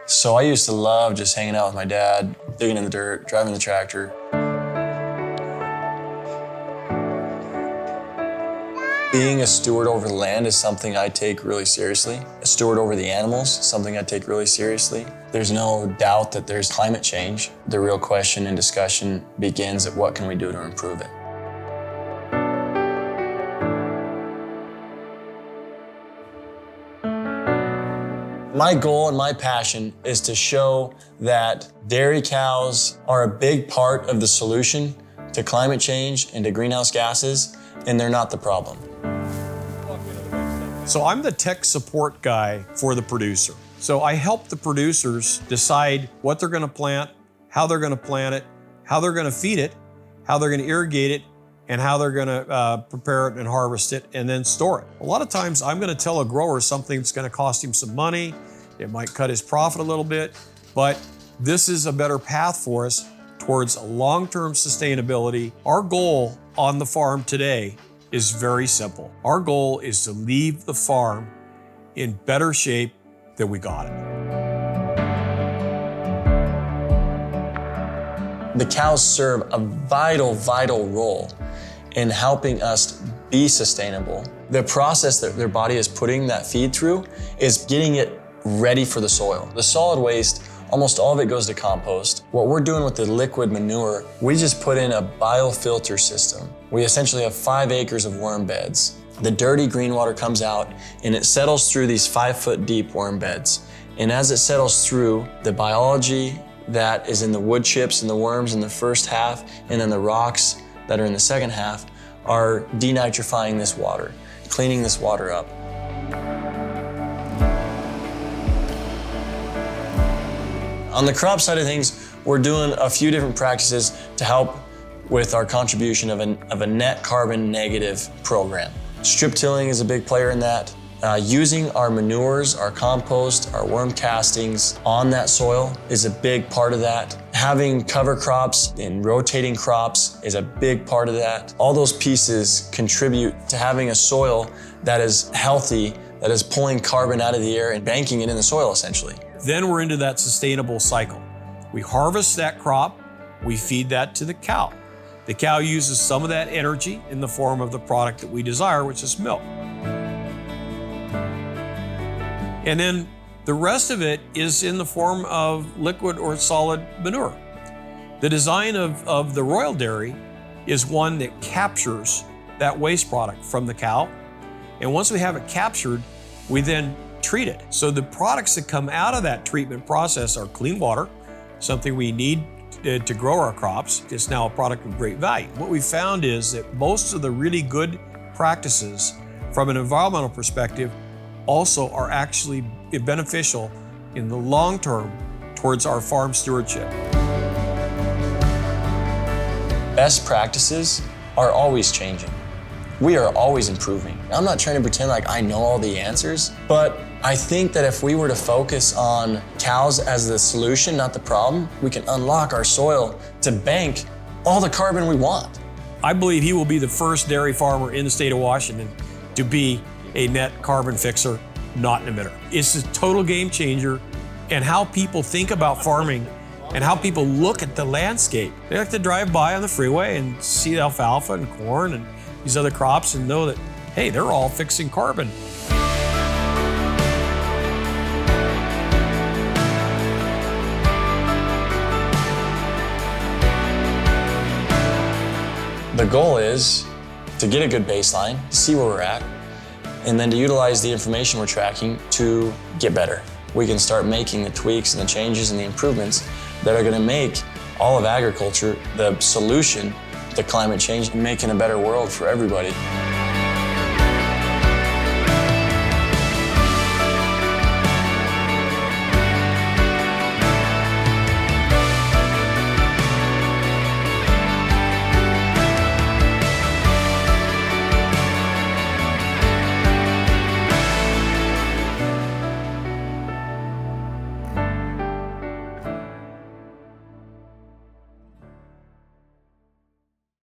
So I used to love just hanging out with my dad, digging in the dirt, driving the tractor. Being a steward over the land is something I take really seriously. A steward over the animals, something I take really seriously. There's no doubt that there's climate change. The real question and discussion begins at what can we do to improve it. My goal and my passion is to show that dairy cows are a big part of the solution to climate change and to greenhouse gases, and they're not the problem. So I'm the tech support guy for the producer. So I help the producers decide what they're gonna plant, how they're gonna plant it, how they're gonna feed it, how they're gonna irrigate it, and how they're gonna prepare it and harvest it and then store it. A lot of times I'm gonna tell a grower something that's gonna cost him some money, it might cut his profit a little bit, but this is a better path for us towards a long-term sustainability. Our goal on the farm today is very simple. Our goal is to leave the farm in better shape than we got it. The cows serve a vital, vital role in helping us be sustainable. The process that their body is putting that feed through is getting it ready for the soil. The solid waste, almost all of it goes to compost. What we're doing with the liquid manure, we just put in a biofilter system. We essentially have 5 acres of worm beds. The dirty green water comes out and it settles through these 5-foot deep worm beds. And as it settles through, the biology that is in the wood chips and the worms in the first half, and then the rocks that are in the second half, are denitrifying this water, cleaning this water up. On the crop side of things, we're doing a few different practices to help with our contribution of a net carbon negative program. Strip tilling is a big player in that. Using our manures, our compost, our worm castings on that soil is a big part of that. Having cover crops and rotating crops is a big part of that. All those pieces contribute to having a soil that is healthy, that is pulling carbon out of the air and banking it in the soil essentially. Then we're into that sustainable cycle. We harvest that crop, we feed that to the cow. The cow uses some of that energy in the form of the product that we desire, which is milk. And then the rest of it is in the form of liquid or solid manure. The design of the Royal Dairy is one that captures that waste product from the cow. And once we have it captured, we then treat it. So the products that come out of that treatment process are clean water, something we need to grow our crops. It's now a product of great value. What we found is that most of the really good practices from an environmental perspective also are actually beneficial in the long term towards our farm stewardship. Best practices are always changing. We are always improving. I'm not trying to pretend like I know all the answers, but I think that if we were to focus on cows as the solution, not the problem, we can unlock our soil to bank all the carbon we want. I believe he will be the first dairy farmer in the state of Washington to be a net carbon fixer, not an emitter. It's a total game changer, and how people think about farming and how people look at the landscape. They like to drive by on the freeway and see alfalfa and corn and these other crops and know that, hey, they're all fixing carbon. The goal is to get a good baseline, see where we're at, and then to utilize the information we're tracking to get better. We can start making the tweaks and the changes and the improvements that are gonna make all of agriculture the solution to climate change and making a better world for everybody.